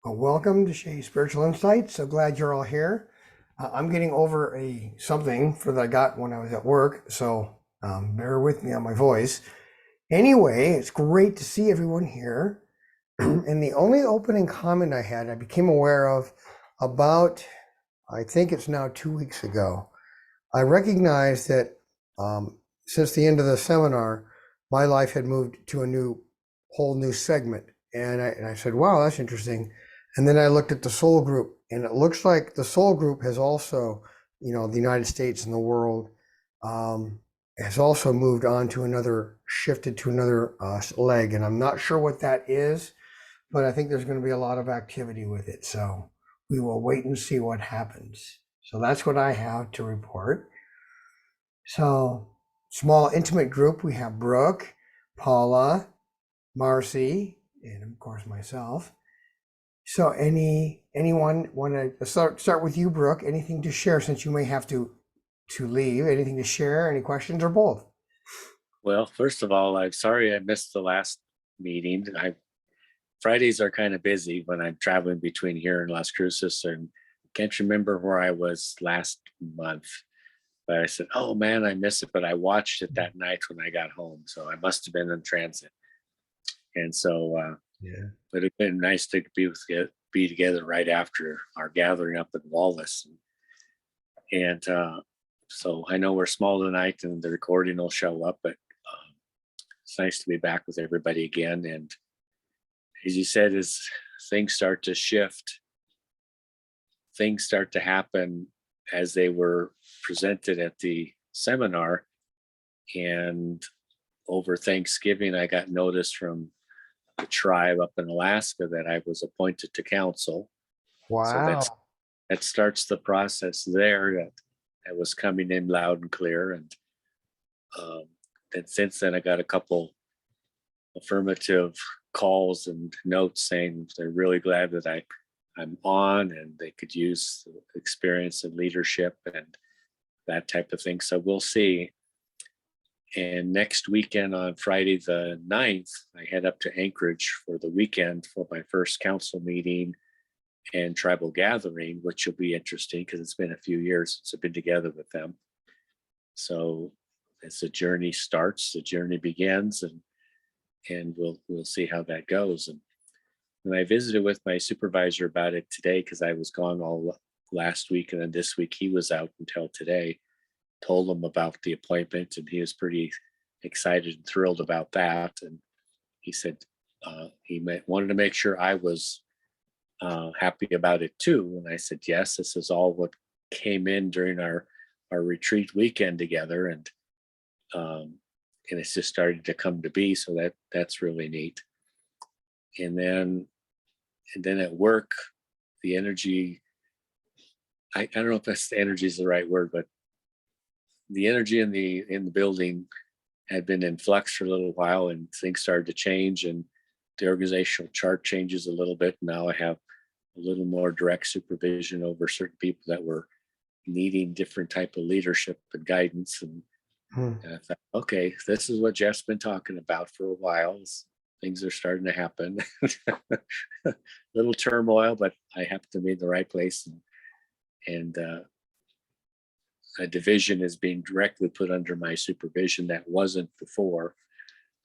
Welcome to Shays Spiritual Insights. So glad you're all here. I'm getting over something that I got when I was at work, so bear with me on my voice. Anyway, it's great to see everyone here. And the only opening comment I became aware of about, I think it's now 2 weeks ago. I recognized that since the end of the seminar, my life had moved to a whole new segment. And I said, wow, that's interesting. And then I looked at the soul group, and it looks like the soul group has also, the United States and the world has also moved on to shifted to another leg. And I'm not sure what that is, but I think there's going to be a lot of activity with it. So we will wait and see what happens. So that's what I have to report. So small intimate group, we have Brook, Paula, Marci, and of course myself. So anyone want to start with you, Brook? Anything to share since you may have to leave? Anything to share? Any questions or both? Well, first of all, I'm sorry I missed the last meeting. Fridays are kind of busy when I'm traveling between here and Las Cruces, and can't remember where I was last month. But I said, "Oh man, I missed it." But I watched it that night when I got home, so I must have been in transit. And so, Yeah. but it's been nice to be together right after our gathering up in Wallace, and so I know we're small tonight, and the recording will show up. But it's nice to be back with everybody again. And as you said, as things start to shift, things start to happen as they were presented at the seminar. And over Thanksgiving, I got notice from the tribe up in Alaska that I was appointed to council. So Wow. that starts the process there that was coming in loud and clear. And then since then, I got a couple affirmative calls and notes saying they're really glad that I'm on, and they could use experience and leadership and that type of thing. So we'll see. And next weekend on Friday the 9th, I head up to Anchorage for the weekend for my first council meeting and tribal gathering, which will be interesting because it's been a few years since I've been together with them. So as the journey starts, the journey begins, and we'll see how that goes. And when I visited with my supervisor about it today, because I was gone all last week, and then this week he was out until today, told him about the appointment, and he was pretty excited and thrilled about that. And he said wanted to make sure I was happy about it too. And I said, yes, this is all what came in during our retreat weekend together. And it's just starting to come to be. So that's really neat. And then at work, the energy, I don't know if that's the energy is the right word, but the energy in the building had been in flux for a little while, and things started to change, and the organizational chart changes a little bit. Now I have a little more direct supervision over certain people that were needing different type of leadership and guidance. And I thought, okay, this is what Jeff's been talking about for a while. Things are starting to happen. Little turmoil, but I happen to be in the right place, and a division is being directly put under my supervision that wasn't before.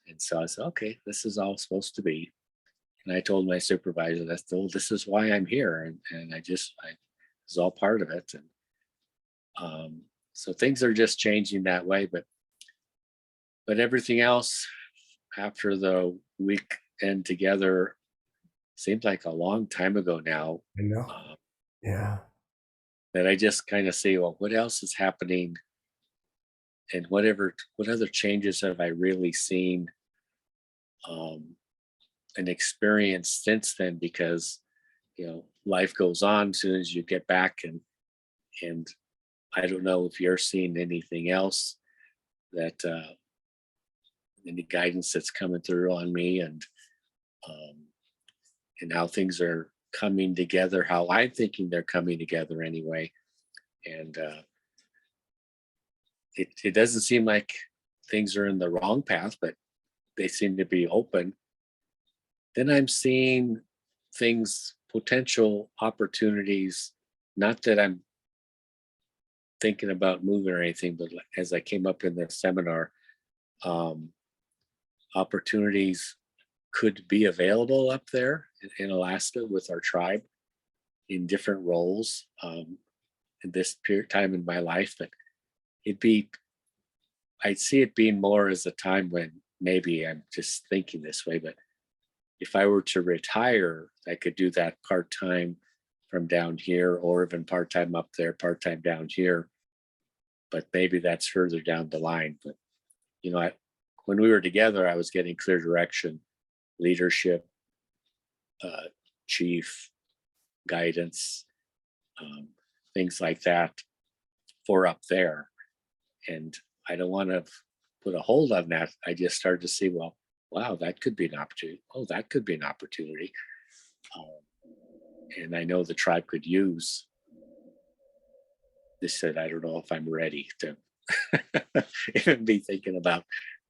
And so I said, okay, this is all supposed to be. And I told my supervisor, this is why I'm here. And it's all part of it. And so things are just changing that way, but everything else after the weekend together seems like a long time ago now. I know. Yeah. That I just kind of say, well, what else is happening, and what other changes have I really seen and experienced since then? Because life goes on as soon as you get back, and I don't know if you're seeing anything else that any guidance that's coming through on me, and how things are coming together, how I'm thinking they're coming together anyway. And it doesn't seem like things are in the wrong path, but they seem to be open. Then I'm seeing things potential opportunities, not that I'm thinking about moving or anything, but as I came up in the seminar, opportunities could be available up there in Alaska with our tribe in different roles in this period time in my life. But I'd see it being more as a time when maybe I'm just thinking this way, but if I were to retire, I could do that part-time from down here, or even part-time up there, part-time down here. But maybe that's further down the line. But, when we were together, I was getting clear direction, leadership, chief, guidance, things like that for up there. And I don't want to put a hold on that. I just started to see, well, wow, that could be an opportunity. Oh, that could be an opportunity. And I know the tribe could use. They said, I don't know if I'm ready to even be thinking about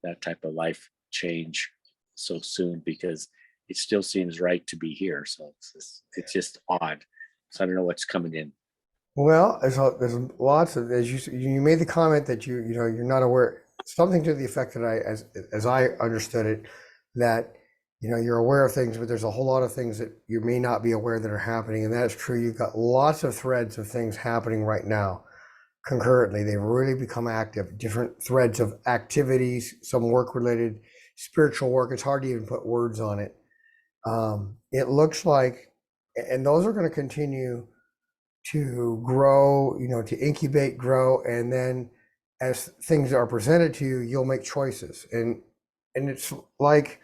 that type of life change so soon, because it still seems right to be here. So it's just odd. So I don't know what's coming in. Well, there's lots of, as you made the comment that you're not aware, something to the effect that as I understood it, that you're aware of things, but there's a whole lot of things that you may not be aware that are happening, and that's true. You've got lots of threads of things happening right now concurrently. They've really become active, different threads of activities, some work related, spiritual work. It's hard to even put words on it. It looks like, and those are going to continue to grow, to incubate, grow, and then as things are presented to you, you'll make choices. And it's like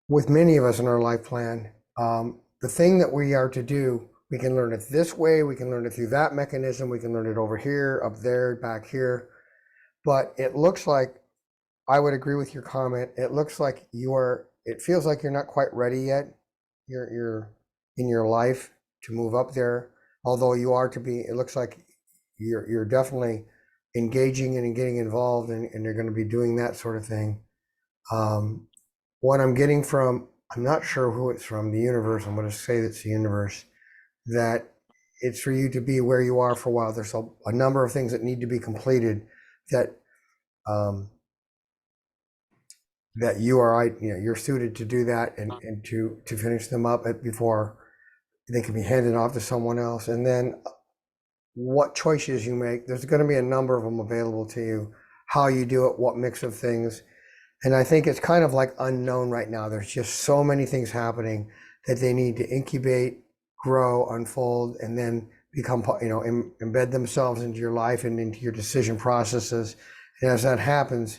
with many of us in our life plan, the thing that we are to do, we can learn it this way, we can learn it through that mechanism, we can learn it over here, up there, back here. But it looks like, I would agree with your comment, it looks like it feels like you're not quite ready yet. You're in your life to move up there. Although you are to be, it looks like you're definitely engaging and getting involved, and you're going to be doing that sort of thing. What I'm getting from, I'm not sure who it's from, the universe, I'm going to say that's the universe, that it's for you to be where you are for a while. There's a number of things that need to be completed that that you're suited to do that and to finish them up before they can be handed off to someone else. And then what choices you make, there's going to be a number of them available to you, how you do it, what mix of things. And I think it's kind of like unknown right now. There's just so many things happening that they need to incubate, grow, unfold, and then become, embed themselves into your life and into your decision processes. And as that happens,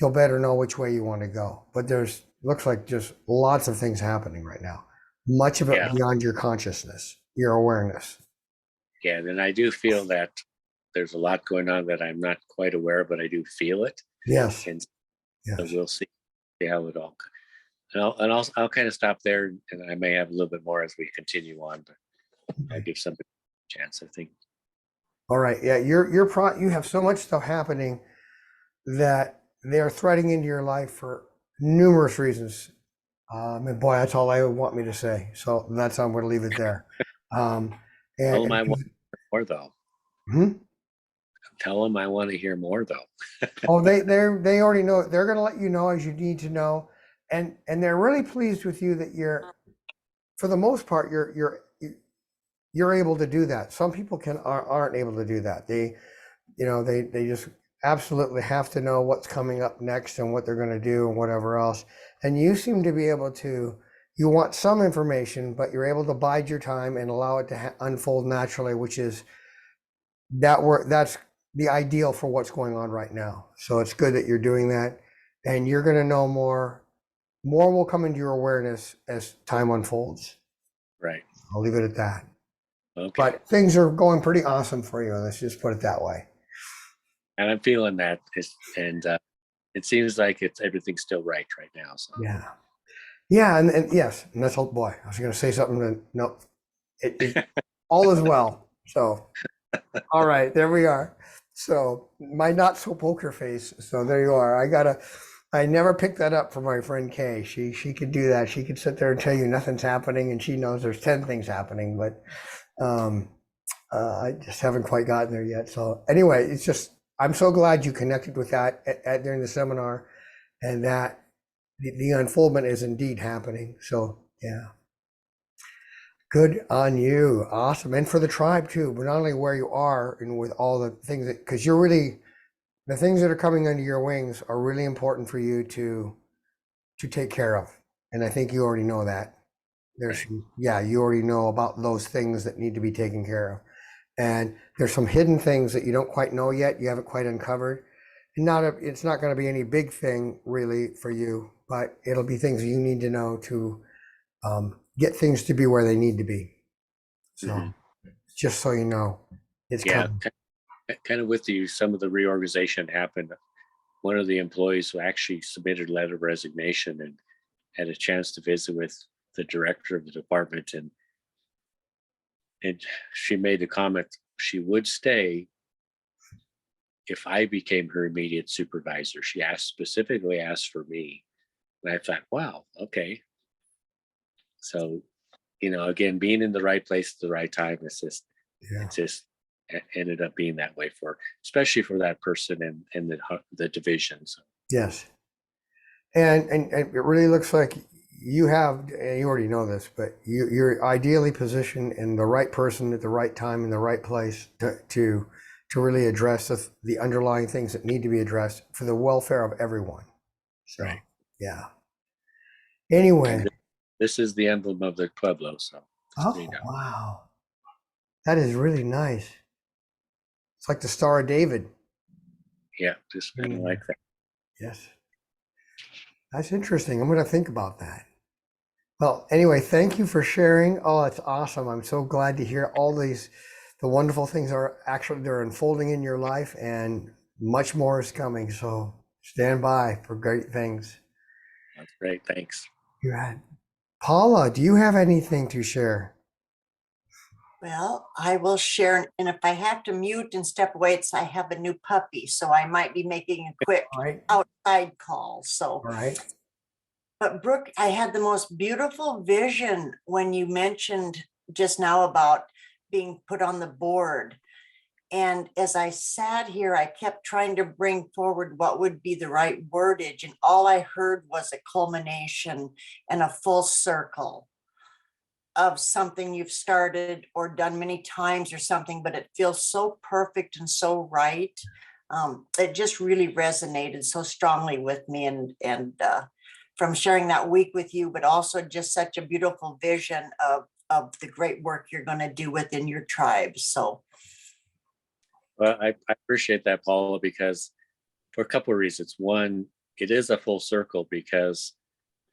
you'll better know which way you want to go. But looks like just lots of things happening right now. Much of it beyond your consciousness, your awareness. Yeah, and I do feel that there's a lot going on that I'm not quite aware of, but I do feel it. Yes. And yes. So we'll see how it all. And I'll kind of stop there, and I may have a little bit more as we continue on, but I'll give somebody a chance, I think. All right. Yeah, you have so much stuff happening that they are threading into your life for numerous reasons. And boy, that's all I want me to say. So that's how I'm going to leave it there. Tell them I want to hear more, though. Tell them I want to hear more, though. Oh, they already know. They're going to let you know as you need to know, and they're really pleased with you that for the most part, you're able to do that. Some people aren't able to do that. They just absolutely have to know what's coming up next and what they're going to do and whatever else. And you seem to be able to. You want some information, but you're able to bide your time and allow it to unfold naturally, which is that's the ideal for what's going on right now. So it's good that you're doing that, and you're going to know more. More will come into your awareness as time unfolds. Right. I'll leave it at that. Okay. But things are going pretty awesome for you. Let's just put it that way. And I'm feeling that, and it seems like everything's still right now. So. Yeah, and yes, and that's boy. I was going to say something, but no, it all is well. So, all right, there we are. So my not so poker face. So there you are. I never picked that up from my friend Kay. She could do that. She could sit there and tell you nothing's happening, and she knows there's 10 things happening. But um, I just haven't quite gotten there yet. So anyway, it's just I'm so glad you connected with that during the seminar, and that the unfoldment is indeed happening. So yeah, good on you. Awesome, and for the tribe too. But not only where you are and with all the things that, because you're really the things that are coming under your wings are really important for you to take care of. And I think you already know that. There's, yeah, you already know about those things that need to be taken care of. And there's some hidden things that you don't quite know yet, you haven't quite uncovered. And it's not going to be any big thing really for you, but it'll be things you need to know to get things to be where they need to be. So just so you know, it's coming. Kind of with you, some of the reorganization happened. One of the employees who actually submitted a letter of resignation and had a chance to visit with the director of the department, and she made a comment she would stay if I became her immediate supervisor. She specifically asked for me, and I thought, wow, okay. So, again, being in the right place at the right time, it's just ended up being that way especially for that person and the division. So. Yes. And it really looks like you already know this, but you're ideally positioned in the right person at the right time in the right place to really address the underlying things that need to be addressed for the welfare of everyone. So, right. Yeah. Anyway. This is the emblem of the Pueblo. So. Oh, wow. That is really nice. It's like the Star of David. Yeah, just kind of like that. Yes. That's interesting. I'm going to think about that. Well, anyway, thank you for sharing. Oh, that's awesome. I'm so glad to hear all the wonderful things they're unfolding in your life, and much more is coming. So stand by for great things. That's great. Thanks. You had Paula, do you have anything to share? Well, I will share, and if I have to mute and step away, I have a new puppy, so I might be making a quick outside call. So, all right. But Brooke, I had the most beautiful vision when you mentioned just now about being put on the board. And as I sat here, I kept trying to bring forward what would be the right wordage, and all I heard was a culmination and a full circle of something you've started or done many times or something, but it feels so perfect and so right. It just really resonated so strongly with me, and from sharing that week with you, but also just such a beautiful vision of the great work you're going to do within your tribe. So. Well, I appreciate that, Paula, because for a couple of reasons. One, it is a full circle because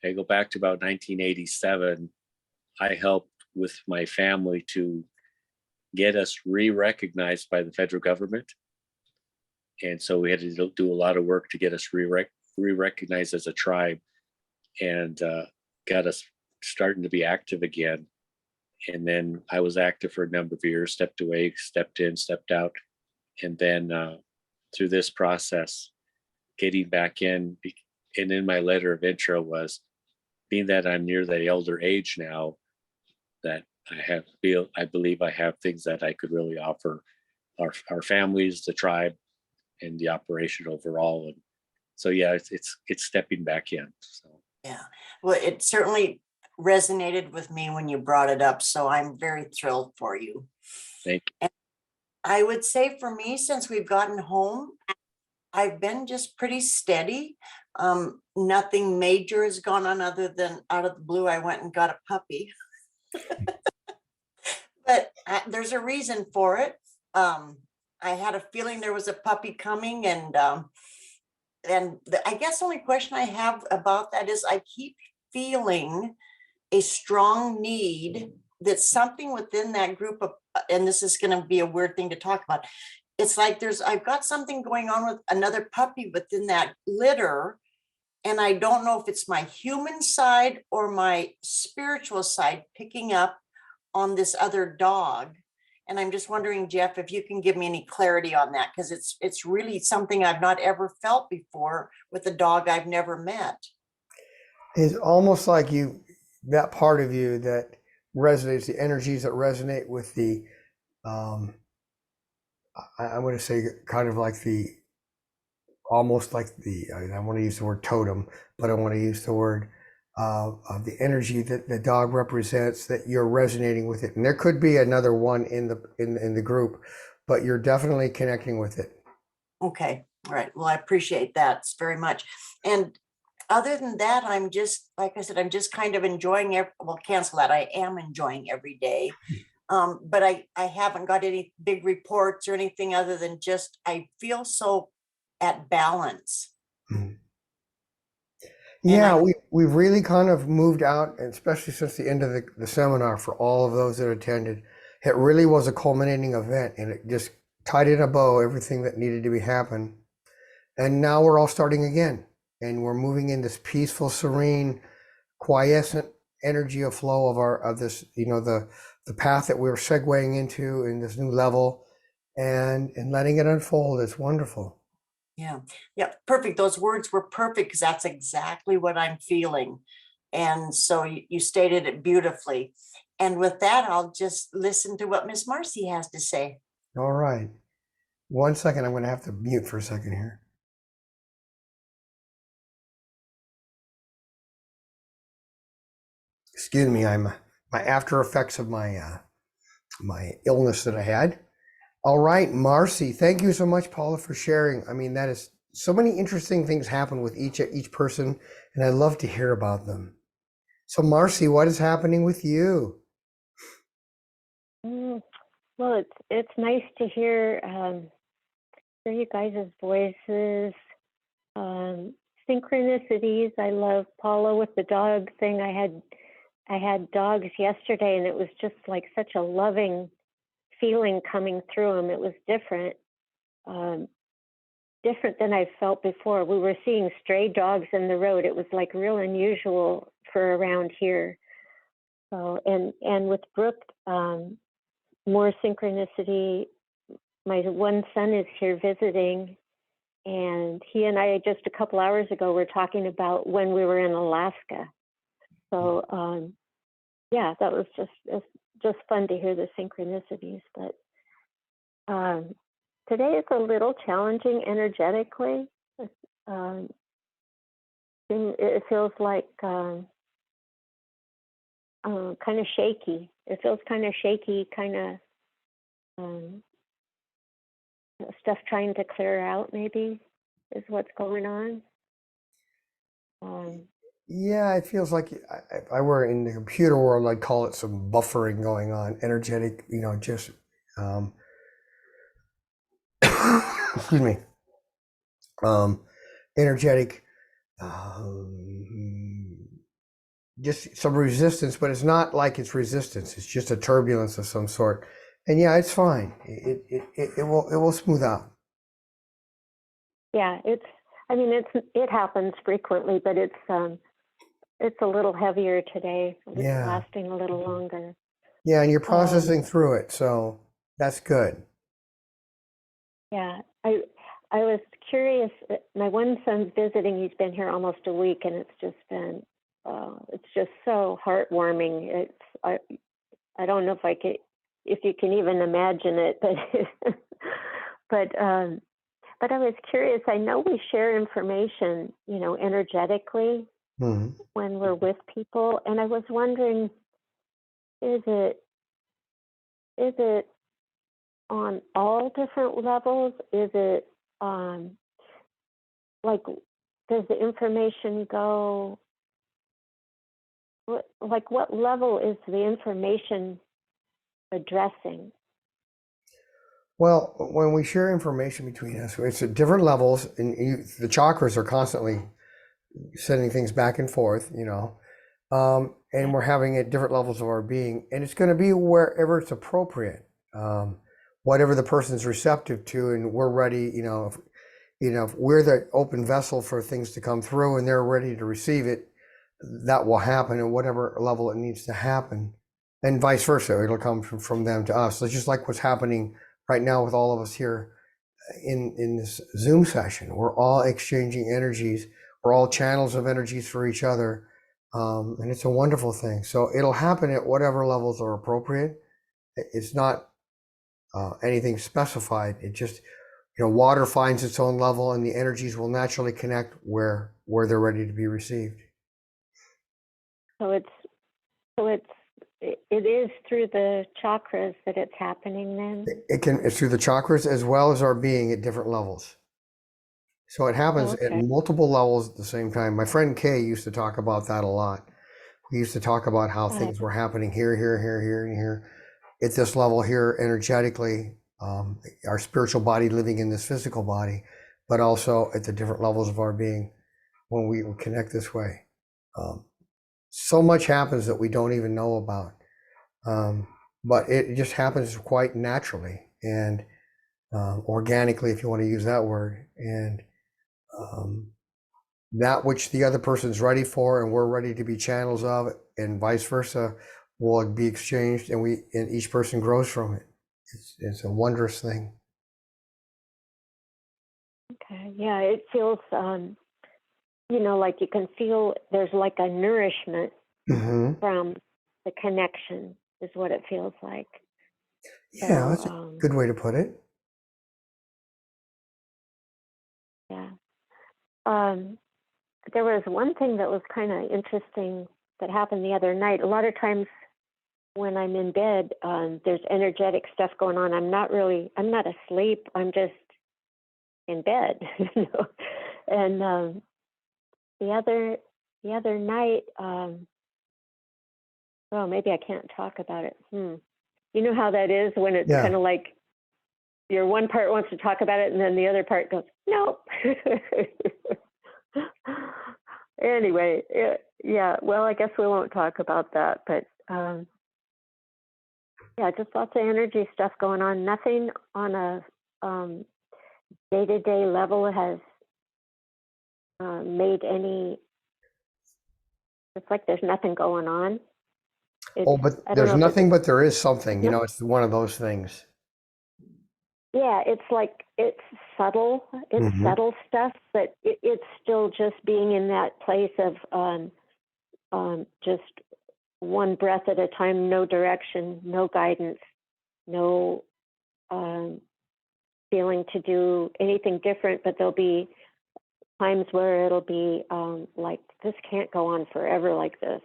I go back to about 1987. I helped with my family to get us re-recognized by the federal government. And so we had to do a lot of work to get us re-recognized as a tribe, and got us starting to be active again. And then I was active for a number of years, stepped away, stepped in, stepped out. And then through this process, getting back in, and in my letter of intro was, being that I'm near the elder age now, that I believe I have things that I could really offer our families, the tribe, and the operation overall. And so, yeah, it's stepping back in. So. Yeah, well, it certainly resonated with me when you brought it up. So I'm very thrilled for you. Thank you. And I would say for me, since we've gotten home, I've been just pretty steady. Nothing major has gone on other than out of the blue, I went and got a puppy. But there's a reason for it. I had a feeling there was a puppy coming, and I guess the only question I have about that is I keep feeling a strong need that something within that group of, and this is going to be a weird thing to talk about. It's like I've got something going on with another puppy within that litter. And I don't know if it's my human side or my spiritual side picking up on this other dog. And I'm just wondering, Jeff, if you can give me any clarity on that, because it's really something I've not ever felt before with a dog I've never met. It's almost like that part of you that resonates, the energies that resonate with the, um, I'm going to say kind of like almost like I want to use the word totem, but I want to use the word of the energy that the dog represents, that you're resonating with it. And there could be another one in the group, but you're definitely connecting with it. Okay. All right. Well, I appreciate that very much. And other than that, I'm just, like I said, I'm just kind of enjoying well, cancel that. I am enjoying every day. But I haven't got any big reports or anything other than just, I feel so at balance. Mhm. And Yeah, I'm, we've really kind of moved out, and especially since the end of the seminar, for all of those that attended. It really was a culminating event, and it just tied in a bow everything that needed to be happen. And now we're all starting again, and we're moving in this peaceful, serene, quiescent energy of flow of this, the path that we're segueing into in this new level, and letting it unfold. It's wonderful. yeah, perfect. Those words were perfect because that's exactly what I'm feeling. And so you stated it beautifully. And with that, I'll just listen to what Miss Marci has to say. All right. 1 second, I'm going to have to mute for a second here. Excuse me, I'm my after effects of my illness that I had. All right, Marci, thank you so much, Paula, for sharing. I mean, that is so many interesting things happen with each person, and I love to hear about them. So, Marci, what is happening with you? Well, it's nice to hear you guys' voices, synchronicities. I love Paula with the dog thing. I had dogs yesterday, and it was just like such a loving feeling coming through them. It was different, different than I felt before. We were seeing stray dogs in the road. It was like real unusual for around here. So, and with Brook, more synchronicity. My one son is here visiting, and he and I just a couple hours ago were talking about when we were in Alaska. So yeah, that was just fun to hear the synchronicities. But today is a little challenging energetically. It feels like kind of shaky. It feels kind of shaky, kind of stuff trying to clear out, maybe, is what's going on. Yeah, it feels like if I were in the computer world, I'd call it some buffering going on, energetic, just excuse me, energetic, just some resistance, but it's not like it's resistance. It's just a turbulence of some sort. And yeah, it's fine. It will smooth out. Yeah, it happens frequently, but it's a little heavier today. It's Yeah. lasting a little longer. Yeah, and you're processing through it, so that's good. Yeah, I was curious. My one son's visiting. He's been here almost a week, and it's just been it's just so heartwarming. I don't know if you can even imagine it, but but I was curious. I know we share information, energetically Mhm. when we're with people, and I was wondering, is it on all different levels? Is it like, does the information go, like, what level is the information addressing? Well, when we share information between us, it's at different levels, and the chakras are constantly sending things back and forth, and we're having it at different levels of our being, and it's going to be wherever it's appropriate, whatever the person's receptive to, and we're ready, if we're the open vessel for things to come through and they're ready to receive it, that will happen at whatever level it needs to happen. and vice versa. It'll come from them to us. So it's just like what's happening right now with all of us here in this Zoom session. We're all exchanging energies. We're all channels of energies for each other. And it's a wonderful thing. So it'll happen at whatever levels are appropriate. It's not anything specified. It just, water finds its own level and the energies will naturally connect where they're ready to be received. So it is through the chakras that it's happening then? It's through the chakras as well as our being at different levels. So it happens at multiple levels at the same time. My friend Kay used to talk about that a lot. We used to talk about how things were happening here, and here, at this level here, energetically, our spiritual body living in this physical body, but also at the different levels of our being when we connect this way. So much happens that we don't even know about. But it just happens quite naturally and organically, if you want to use that word. And that which the other person's ready for and we're ready to be channels of, and vice versa, will be exchanged, and each person grows from it. It's a wondrous thing. Okay, yeah, it feels like you can feel there's like a nourishment from the connection is what it feels like. Yeah, that's a good way to put it. Yeah. There was one thing that was kind of interesting that happened the other night. A lot of times when I'm in bed, there's energetic stuff going on. I'm not asleep. I'm just in bed, And the other night, well, maybe I can't talk about it. You know how that is when it's kind of like your one part wants to talk about it and then the other part goes, no. Anyway, yeah, well, I guess we won't talk about that, but just lots of energy stuff going on. Nothing on a day-to-day level has made any, it's like there's nothing going on. But there's nothing, but there is something, it's one of those things. Yeah, it's like, it's subtle stuff, but it's still just being in that place of just one breath at a time, no direction, no guidance, no feeling to do anything different, but there'll be times where it'll be like, this can't go on forever like this.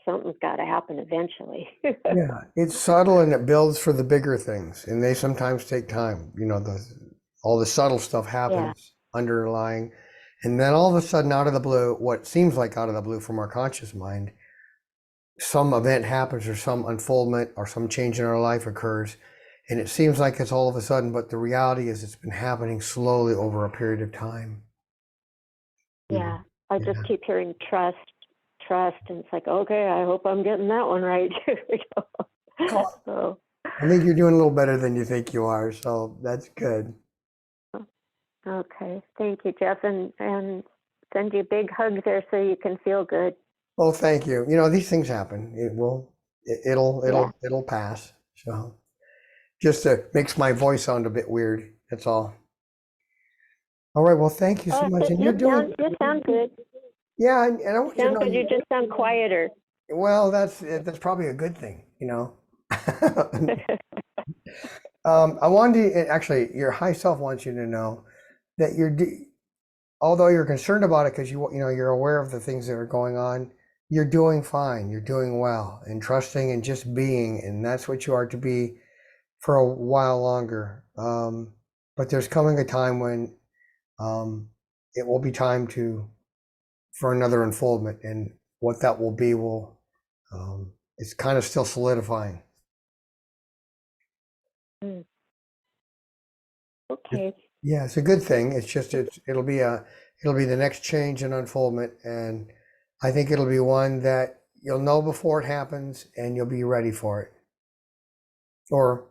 Something's got to happen eventually. Yeah, it's subtle and it builds for the bigger things, and they sometimes take time. All the subtle stuff happens underlying, and then all of a sudden, out of the blue, what seems like out of the blue from our conscious mind, some event happens or some unfoldment or some change in our life occurs, and it seems like it's all of a sudden, but the reality is it's been happening slowly over a period of time. Yeah, I just keep hearing trust, and it's like, okay, I hope I'm getting that one right. So, I think you're doing a little better than you think you are, so that's good. Okay, thank you, Jeff, and send you a big hug there so you can feel good. Oh, thank you. These things happen. It'll pass. So just makes my voice sound a bit weird. That's all. All right. Well, thank you so much. And you sound good. Yeah, and I want you to know you just sound quieter. Well, that's probably a good thing, I wanted to actually, your high self wants you to know that although you're concerned about it because you're aware of the things that are going on, you're doing fine, you're doing well, and trusting and just being, and that's what you are to be for a while longer. But there's coming a time when it will be time for another unfoldment, and what that will be it's kind of still solidifying. Okay. Yeah, it's a good thing. It's just it'll be the next change and unfoldment, and I think it'll be one that you'll know before it happens, and you'll be ready for it, or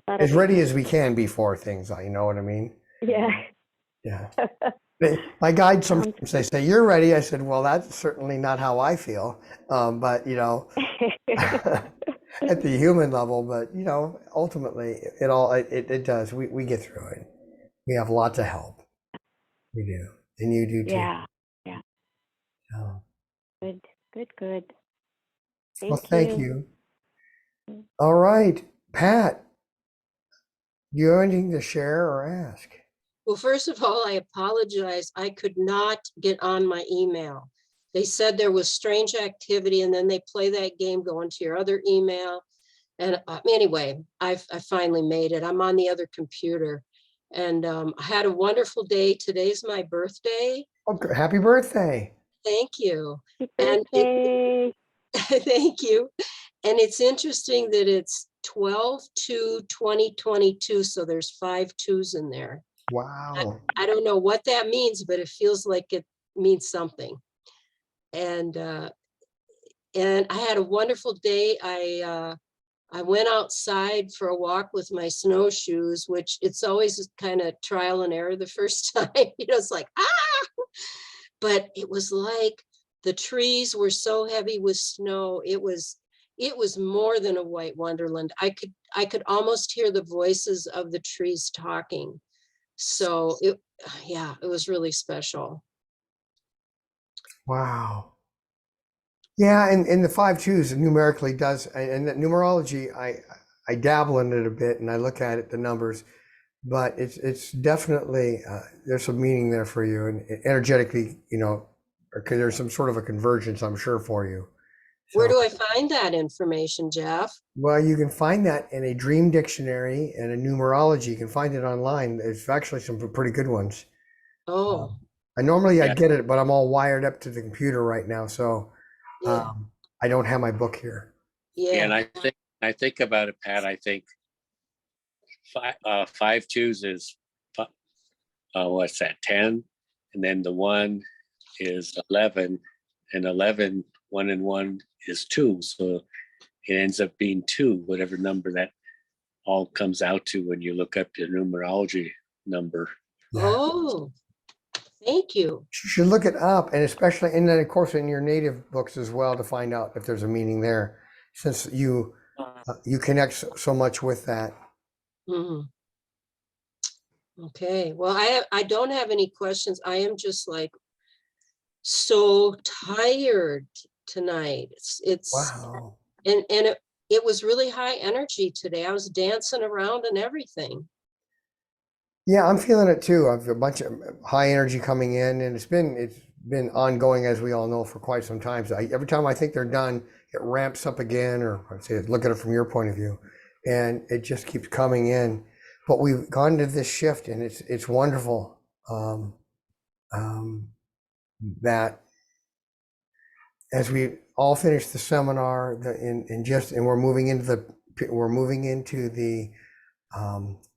as ready as we can be for things. You know what I mean? Yeah. Yeah. My guides sometimes they say, "You're ready." I said, "Well, that's certainly not how I feel." But at the human level, but ultimately it does. We get through it. We have lots of help. We do, and you do too. Yeah. Yeah. So, Good. Good. Good. well, Thank thank you. you. All right, Pat, do you have anything to share or ask? Well, first of all, I apologize. I could not get on my email. They said there was strange activity and then they play that game, go into your other email. And anyway, I finally made it. I'm on the other computer and I had a wonderful day. Today's my birthday. Okay, happy birthday. Thank you. Happy And birthday. thank you. And it's interesting that it's 12/2/2022. So there's 5 2s in there. Wow. I don't know what that means, but it feels like it means something. And I had a wonderful day. I went outside for a walk with my snowshoes, which it's always kind of trial and error the first time. It's like, but it was like the trees were so heavy with snow. It was more than a white wonderland. I could almost hear the voices of the trees talking. So it was really special. Wow. Yeah, and the 5 2s numerically does, and the numerology, I dabble in it a bit and I look at it, the numbers, but it's definitely there's some meaning there for you, and energetically, because there's some sort of a convergence, I'm sure, for you. Where So, do I find that information, Jeff? well, you can find that in a dream dictionary and a numerology. You can find it online. There's actually some pretty good ones. Oh, I normally Yeah. I'd get it, but I'm all wired up to the computer right now, so yeah, I don't have my book here. And yeah. I think about it, Pat. I think 5 2s is what's that, 10, and then the 1 is 11, and 11, 1 and 1 is 2, so it ends up being 2, whatever number that all comes out to when you look up your numerology number. Yeah. Oh, thank you. You should look it up, and especially, and then of course in your native books as well, to find out if there's a meaning there, since you connect so much with that. Mhm. Okay, well, I don't have any questions. I am just like so tired tonight. It's Wow. and it was really high energy today. I was dancing around and everything. Yeah, I'm feeling it too. I've a bunch of high energy coming in, and it's been ongoing, as we all know, for quite some time. So every time I think they're done, it ramps up again, or I'd say, look at it from your point of view, and it just keeps coming in. But we've gone to this shift, and it's wonderful. That as we all finish the seminar, and we're moving into the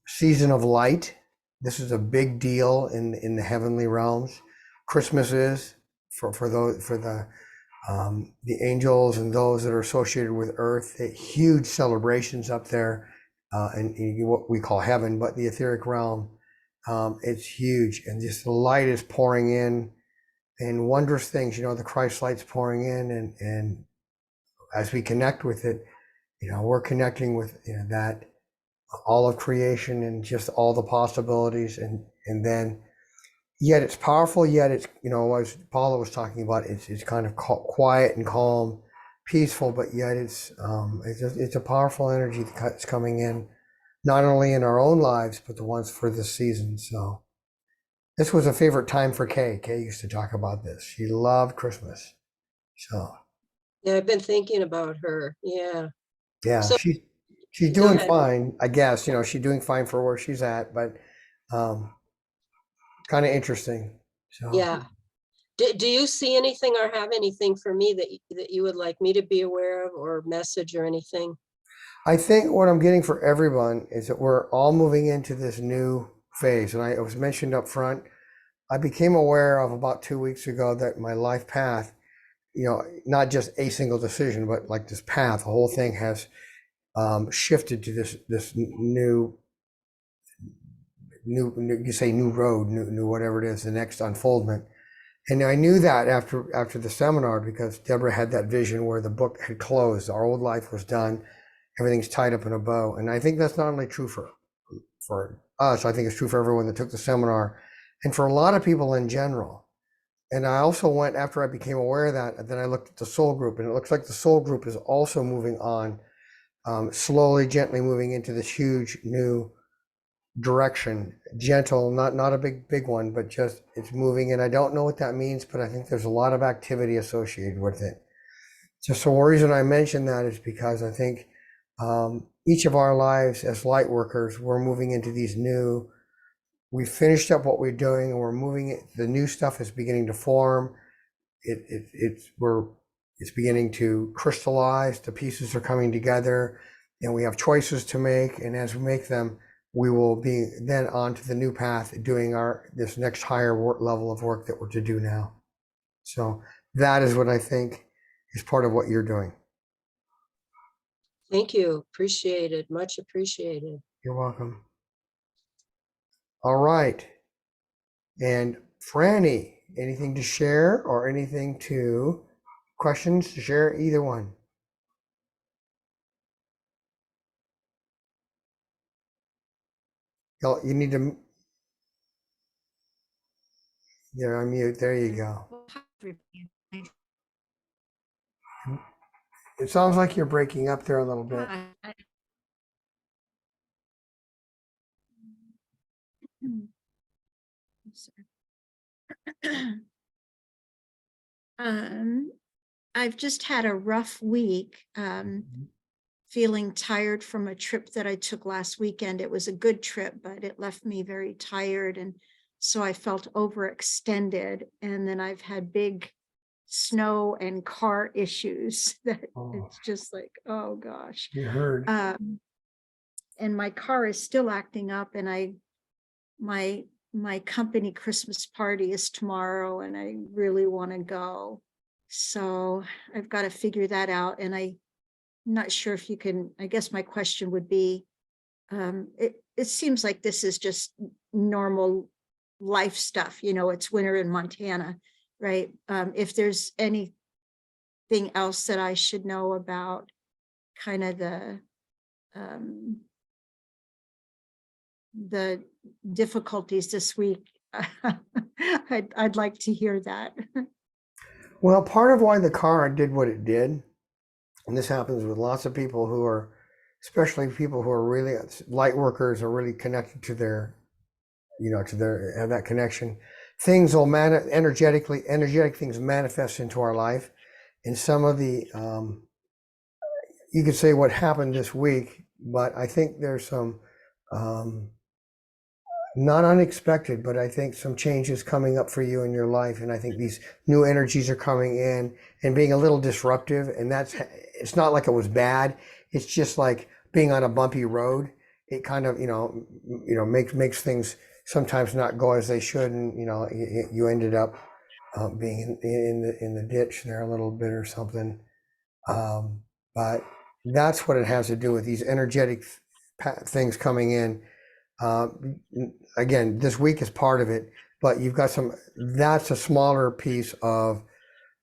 season of light. This is a big deal in the heavenly realms. Christmas is for the angels and those that are associated with Earth. Huge celebrations up there, in what we call heaven, but the etheric realm. It's huge, and just the light is pouring in, and wondrous things. The Christ light's pouring in, and as we connect with it, we're connecting with that all of creation and just all the possibilities, and then yet it's powerful, yet it's as Paula was talking about, it's kind of quiet and calm, peaceful, but yet it's a powerful energy that's coming in, not only in our own lives but the ones for this season. So this was a favorite time for Kay. Kay used to talk about this. She loved Christmas. So Yeah, I've been thinking about her. Yeah. yeah, So she's go doing ahead. fine, I guess. She's doing fine for where she's at, but kind of interesting. So Yeah. Do you see anything or have anything for me that you would like me to be aware of or message or anything? I think what I'm getting for everyone is that we're all moving into this new phase. And it was mentioned up front, I became aware of about 2 weeks ago that my life path, not just a single decision, but like this path, the whole thing has shifted to this new you say new road, new whatever it is, the next unfoldment. And I knew that after the seminar, because Deborah had that vision where the book had closed, our old life was done, everything's tied up in a bow. And I think that's not only true for us, I think it's true for everyone that took the seminar and for a lot of people in general. And I also went, after I became aware of that, then I looked at the soul group, and it looks like the soul group is also moving on, slowly, gently moving into this huge new direction, gentle, not a big one, but just it's moving. And I don't know what that means, but I think there's a lot of activity associated with it. Just the reason I mention that is because I think each of our lives as light workers, we're moving into these new, we finished up what we're doing and we're moving it, the new stuff is beginning to form. It's beginning to crystallize, the pieces are coming together, and we have choices to make, and as we make them, we will be then on to the new path, doing this next higher level of work that we're to do now. So that is what I think is part of what you're doing. Thank you. Appreciate it. Much appreciated. You're welcome. All right. And Franny, anything to share or questions to share? Either one. You need to, you're on mute. There you go. It sounds like you're breaking up there a little bit. I've just had a rough week, feeling tired from a trip that I took last weekend. It was a good trip, but it left me very tired. And so I felt overextended. And then I've had big snow and car issues that it's just like, oh gosh. You heard. And my car is still acting up, and my company Christmas party is tomorrow, and I really want to go. So I've got to figure that out. And I'm not sure if you can, I guess my question would be, it seems like this is just normal life stuff. It's winter in Montana, right? If there's anything else that I should know about kind of the difficulties this week, I'd like to hear that. Well, part of why the car did what it did, and this happens with lots of people who are, especially people who are really light workers, are really connected to their, have that connection. Things will energetic things manifest into our life. And some of the, you could say what happened this week, but I think there's some, not unexpected, but I think some changes coming up for you in your life. And I think these new energies are coming in and being a little disruptive. And it's not like it was bad. It's just like being on a bumpy road. It kind of, makes things sometimes not go as they should. And, you ended up being in the ditch there a little bit or something. But that's what it has to do with these energetic things coming in. Again, this week is part of it, but you've got that's a smaller piece of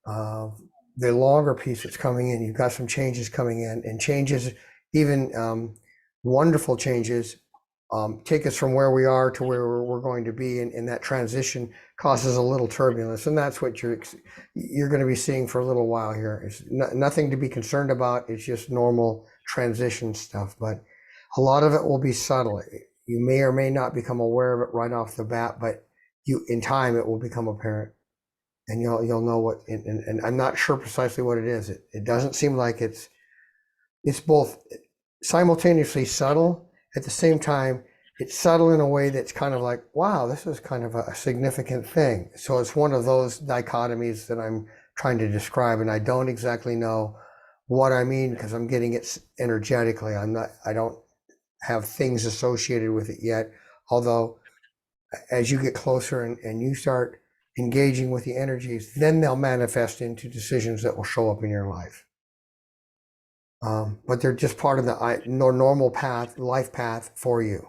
the longer piece that's coming in. You've got some changes coming in, and changes, even wonderful changes, take us from where we are to where we're going to be. And that transition causes a little turbulence. And that's what you're going to be seeing for a little while here. It's nothing to be concerned about. It's just normal transition stuff, but a lot of it will be subtle. You may or may not become aware of it right off the bat, but in time it will become apparent, and you'll know what. And I'm not sure precisely what it is. It doesn't seem like it's both simultaneously subtle. At the same time, it's subtle in a way that's kind of like, wow, this is kind of a significant thing. So it's one of those dichotomies that I'm trying to describe, and I don't exactly know what I mean because I'm getting it energetically. I don't have things associated with it yet, although as you get closer and you start engaging with the energies, then they'll manifest into decisions that will show up in your life. But they're just part of the normal path, life path for you.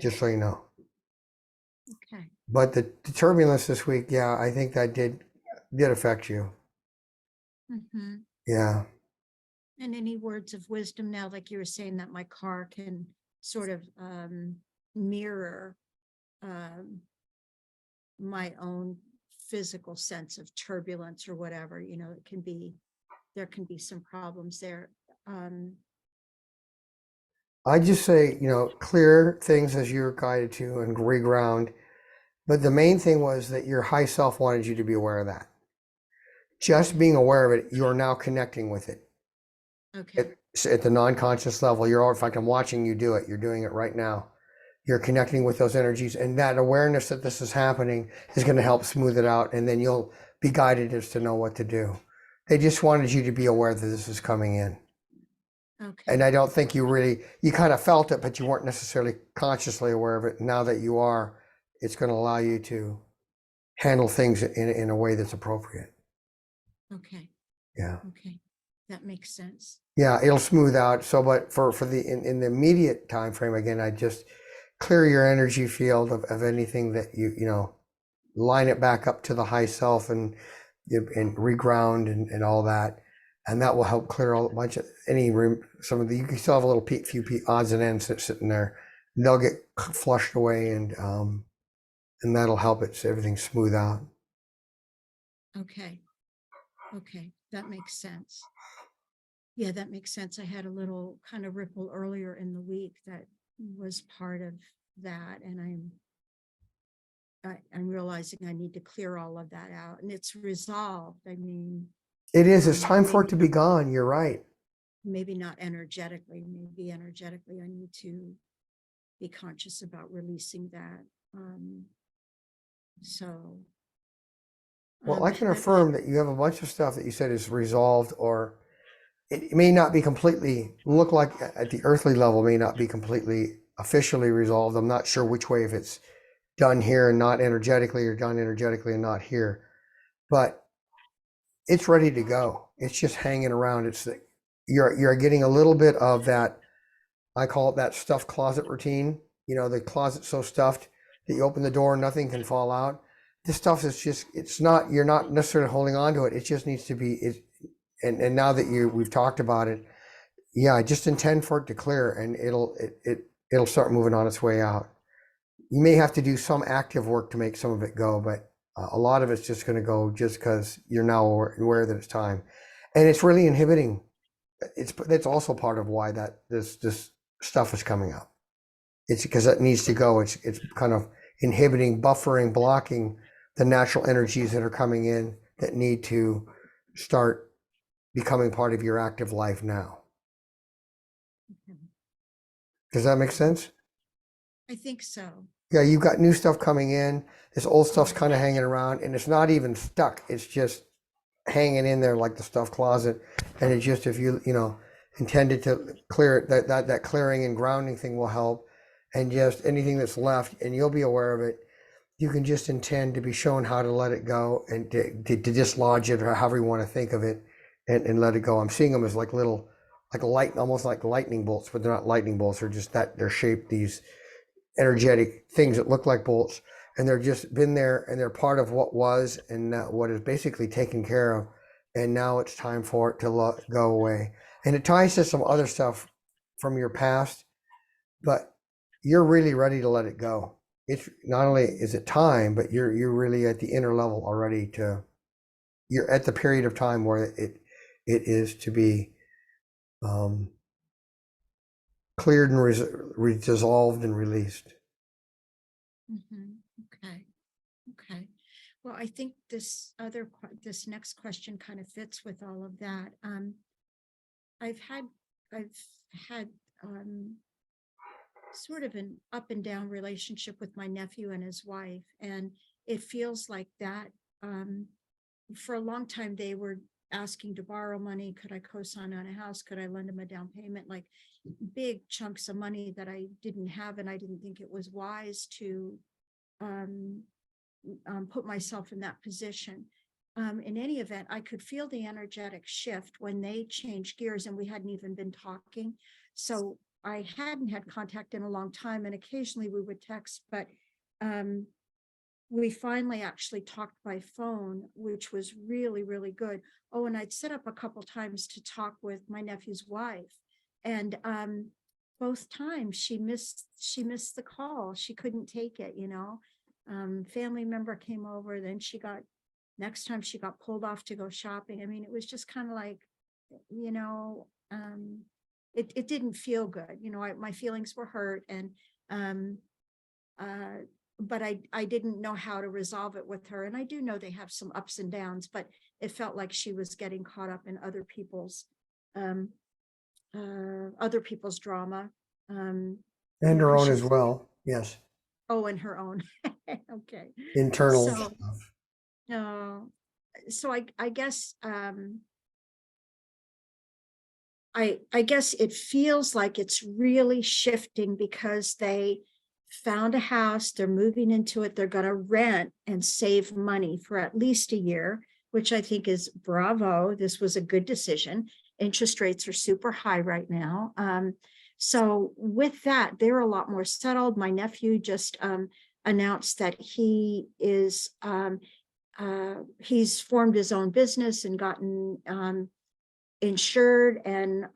just so you know. Okay. But the turbulence this week, yeah, I think that did affect you. Mm-hmm. Yeah. And any words of wisdom now, like you were saying, that my car can sort of mirror my own physical sense of turbulence or whatever, you know, there can be some problems there. I just say, clear things as you're guided to and reground. But the main thing was that your high self wanted you to be aware of that. Just being aware of it, you're now connecting with it. Okay. At the non-conscious level, in fact, I'm watching you do it. You're doing it right now. You're connecting with those energies, and that awareness that this is happening is going to help smooth it out, and then you'll be guided as to know what to do. They just wanted you to be aware that this is coming in. Okay. And I don't think you kind of felt it, but you weren't necessarily consciously aware of it. Now that you are, it's going to allow you to handle things in a way that's appropriate. Okay. Yeah. Okay. That makes sense. Yeah, it'll smooth out. So, but for the in the immediate time frame, again, I just clear your energy field of anything that line it back up to the high self and reground and all that, and that will help clear a bunch of some of the. You can still have a little few odds and ends sitting there, and they'll get flushed away, and that'll help it so everything smooth out. Okay. Okay. That makes sense. Yeah, that makes sense. I had a little kind of ripple earlier in the week that was part of that. And I'm realizing I need to clear all of that out, and it's resolved. I mean, It is. It's time for it to be gone. You're right. Maybe not energetically. Maybe energetically, I need to be conscious about releasing that. Well, I can affirm that you have a bunch of stuff that you said is resolved, or it may not be completely, look like at the earthly level, may not be completely officially resolved. I'm not sure which way, if it's done here and not energetically, or done energetically and not here, but it's ready to go. It's just hanging around. You're getting a little bit of that. I call it that stuffed closet routine. The closet's so stuffed that you open the door, nothing can fall out. This stuff is just, you're not necessarily holding on to it. It just needs to be, and now that we've talked about it, yeah, I just intend for it to clear, and it'll start moving on its way out. You may have to do some active work to make some of it go, but a lot of it's just going to go just because you're now aware that it's time, and it's really inhibiting. That's also part of why that this stuff is coming up. It's because it needs to go. It's kind of inhibiting, buffering, blocking the natural energies that are coming in that need to start becoming part of your active life now. Does that make sense? I think so. Yeah, you've got new stuff coming in. This old stuff's kind of hanging around, and it's not even stuck. It's just hanging in there like the stuffed closet. And it's just, if you intended to clear it, that clearing and grounding thing will help. And just anything that's left, and you'll be aware of it. You can just intend to be shown how to let it go, and to dislodge it, or however you want to think of it, and let it go. I'm seeing them as like little, almost like lightning bolts, but they're not lightning bolts. They're just they're shaped, these energetic things that look like bolts, and they're just been there, and they're part of what was, and what is basically taken care of, and now it's time for it to go away. And it ties to some other stuff from your past, but you're really ready to let it go. It's not only is it time, but you're really at the inner level already. You're at the period of time where it is to be cleared and dissolved and released. Okay. Okay. Well, I think this next question kind of fits with all of that. I've had sort of an up and down relationship with my nephew and his wife, and it feels like that. For a long time, they were asking to borrow money. Could I co-sign on a house? Could I lend them a down payment? Like big chunks of money that I didn't have, and I didn't think it was wise to put myself in that position. In any event, I could feel the energetic shift when they changed gears, and we hadn't even been talking. So I hadn't had contact in a long time, and occasionally we would text, but we finally actually talked by phone, which was really, really good. Oh, and I'd set up a couple times to talk with my nephew's wife, and both times she missed the call. She couldn't take it, you know. Family member came over, then next time she got pulled off to go shopping. I mean, it was just kind of like, you know, it didn't feel good. You know, my feelings were hurt, and but I didn't know how to resolve it with her. And I do know they have some ups and downs, but it felt like she was getting caught up in other people's drama. And her own as well. Yes. Oh, and her own. Okay. Internal So, stuff. So I guess I guess it feels like it's really shifting because they found a house, they're moving into it, they're going to rent and save money for at least a year, which I think is bravo. This was a good decision. Interest rates are super high right now. So with that, they're a lot more settled. My nephew just announced that he is he's formed his own business and gotten insured and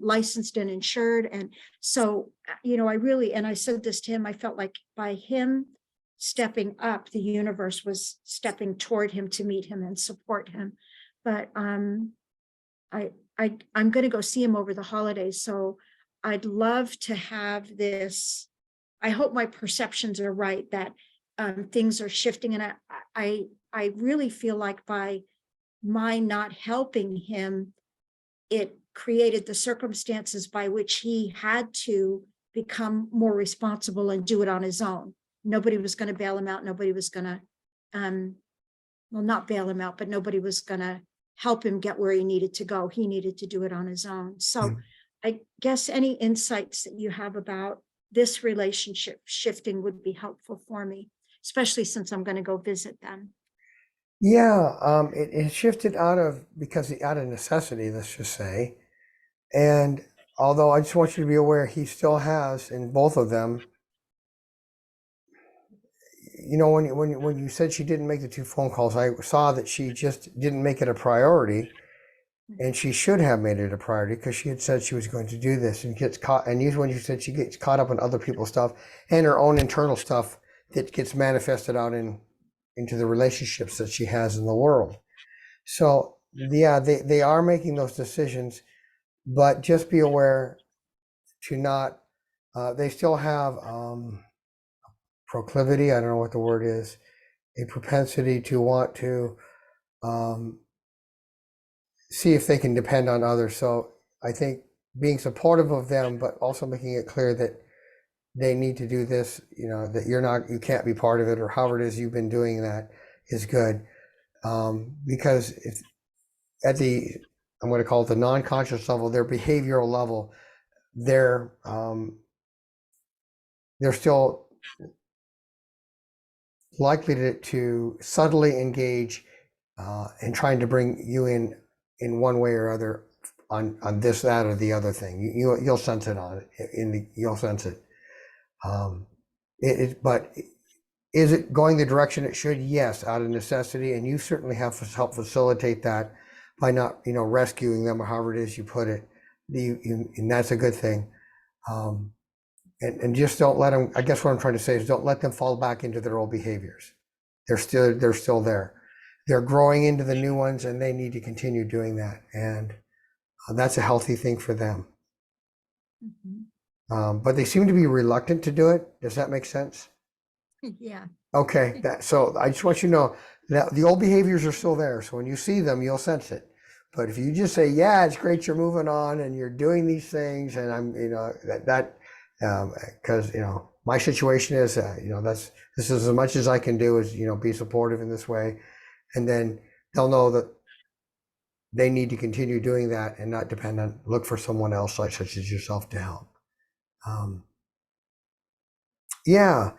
licensed and insured. And so, you know, and I said this to him, I felt like by him stepping up, the universe was stepping toward him to meet him and support him. But I'm going to go see him over the holidays. So I'd love to have this. I hope my perceptions are right, that things are shifting. And I really feel like by my not helping him, it created the circumstances by which he had to become more responsible and do it on his own. Nobody was going to bail him out. Nobody was going to, well, not bail him out, but nobody was going to help him get where he needed to go. He needed to do it on his own. So I guess any insights that you have about this relationship shifting would be helpful for me, especially since I'm going to go visit them. Yeah, it shifted out of necessity, let's just say. And although I just want you to be aware, he still has in both of them. You know, when you said she didn't make the 2 phone calls, I saw that she just didn't make it a priority, and she should have made it a priority because she had said she was going to do this, and gets caught. And when you said she gets caught up in other people's stuff and her own internal stuff that gets manifested out into the relationships that she has in the world. So yeah, they are making those decisions, but just be aware to not, they still have proclivity, I don't know what the word is, a propensity to want to see if they can depend on others. So I think being supportive of them, but also making it clear that they need to do this, you know, that you can't be part of it, or however it is you've been doing that is good. Because if at I'm going to call it the non-conscious level, their behavioral level, they're still likely to subtly engage in trying to bring you in one way or other on this, that, or the other thing. You'll sense it you'll sense it. But is it going the direction it should? Yes, out of necessity, and you certainly have to help facilitate that by not, rescuing them, or however it is you put it. And that's a good thing. And just don't let them. I guess what I'm trying to say is don't let them fall back into their old behaviors. They're still there. They're growing into the new ones, and they need to continue doing that. And that's a healthy thing for them. Mm-hmm. But they seem to be reluctant to do it. Does that make sense? Yeah. Okay. So I just want you to know that the old behaviors are still there. So when you see them, you'll sense it. But if you just say, yeah, it's great, you're moving on and you're doing these things, and I'm, because, my situation is, this is as much as I can do is, be supportive in this way. And then they'll know that they need to continue doing that and not look for someone else, such as yourself, to help. Yeah.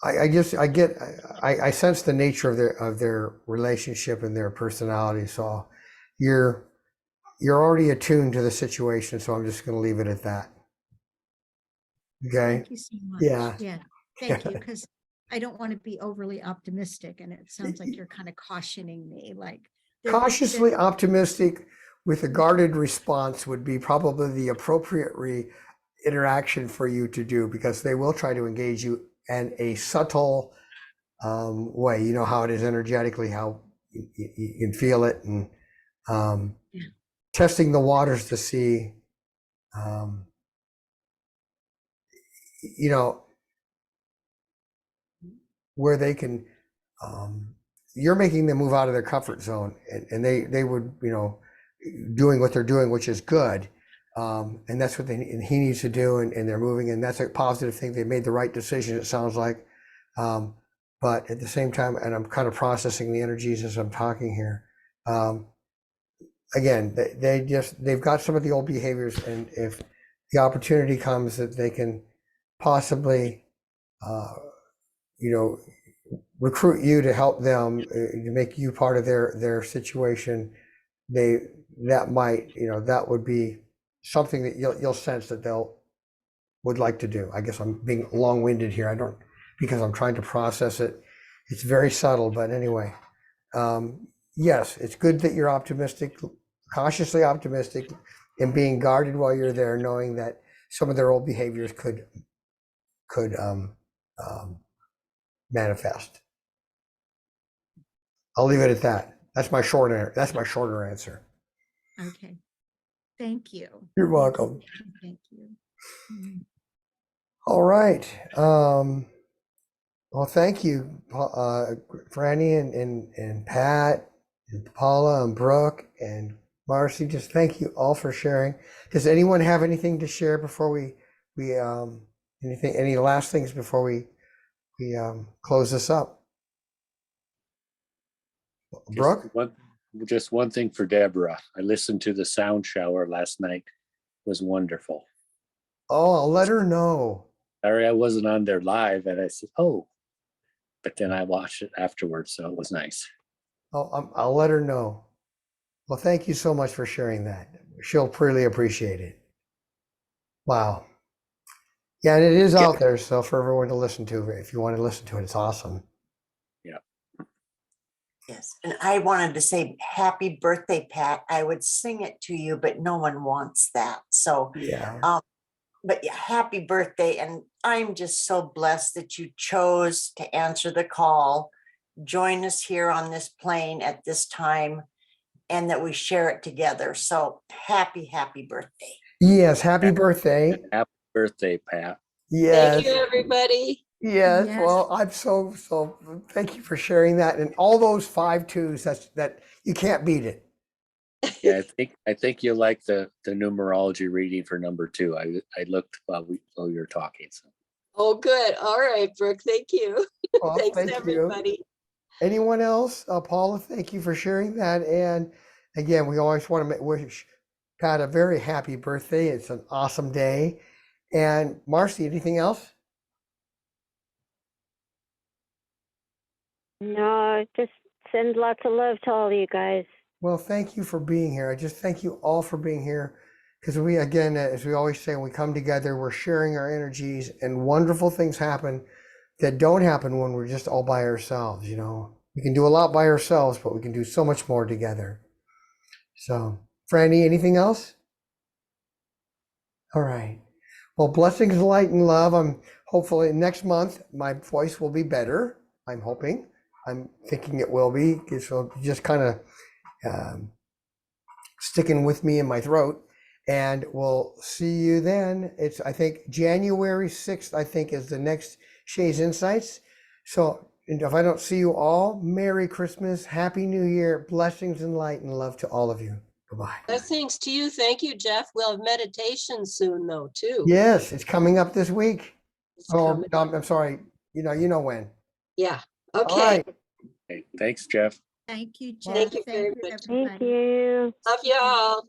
I sense the nature of their relationship and their personality. So you're you're already attuned to the situation, so I'm just going to leave it at that. Okay. Thank you so much. Yeah. Yeah, thank you, because I don't want to be overly optimistic, and it sounds like you're kind of cautioning me, like. Cautiously optimistic with a guarded response would be probably the appropriate interaction for you to do, because they will try to engage you in a subtle way. You know how it is energetically, how you can feel it, and Yeah. testing the waters to see, you know, where they can, you're making them move out of their comfort zone, and they would, you know, doing what they're doing, which is good. And that's what he needs to do, and they're moving, and that's a positive thing. They made the right decision, it sounds like. But at the same time, and I'm kind of processing the energies as I'm talking here. Again, they've got some of the old behaviors, and if the opportunity comes that they can possibly, you know, recruit you to help them, to make you part of their situation, that might, you know, that would be something that you'll sense that they'll would like to do. I guess I'm being long-winded here. I don't, because I'm trying to process it. It's very subtle, but anyway, yes, it's good that you're optimistic, cautiously optimistic, and being guarded while you're there, knowing that some of their old behaviors could manifest. I'll leave it at that. That's my shorter answer. Okay, thank you. You're welcome. Thank you. Mhm. All right. Well, thank you, Franny and Pat and Paula and Brooke and Marci. Just thank you all for sharing. Does anyone have anything to share before we any last things before we close this up? Brooke? Just one thing for Deborah. I listened to the sound shower last night. It was wonderful. Oh, I'll let her know. Sorry, I wasn't on there live, and I said, "Oh," but then I watched it afterwards, so it was nice. I'll let her know. Well, thank you so much for sharing that. She'll really appreciate it. Wow. Yeah, and it is out there, so for everyone to listen to, if you want to listen to it, it's awesome. Yeah. Yes, and I wanted to say happy birthday, Pat. I would sing it to you, but no one wants that. So, Yeah. but yeah, happy birthday. And I'm just so blessed that you chose to answer the call, join us here on this plane at this time, and that we share it together. So happy birthday. Yes, happy birthday. Happy birthday, Pat. Yes. Thank you, everybody. Yes. Yes. Well, I'm so thank you for sharing that, and all those 5 twos. That you can't beat it. Yeah, I think you'll like the numerology reading for number 2. I looked while you were talking. So. Oh, good. All right, Brooke. Thank you. Well, Thanks, thank you. everybody. Anyone else? Paula, thank you for sharing that. And again, we always want to wish Pat a very happy birthday. It's an awesome day. And Marci, anything else? No, just send lots of love to all you guys. Well, thank you for being here. I just thank you all for being here, because we, again, as we always say, when we come together, we're sharing our energies, and wonderful things happen that don't happen when we're just all by ourselves. You know, we can do a lot by ourselves, but we can do so much more together. So, Franny, anything else? All right. Well, blessings, light, and love. I'm hopefully next month my voice will be better. I'm hoping. I'm thinking it will be. So just kind of sticking with me in my throat, and we'll see you then. It's, I think, January 6th, I think, is the next Shays Insights. So if I don't see you all, Merry Christmas, Happy New Year, blessings and light and love to all of you. Bye-bye. Blessings to you. Thank you, Jeff. We'll have meditation soon, though, too. Yes, it's coming up this week. It's Oh, coming. I'm sorry. You know when. Yeah. All Okay. right. Okay, thanks, Jeff. Thank you, Jeff. Thank you very much. everybody. Thank you. Love you all.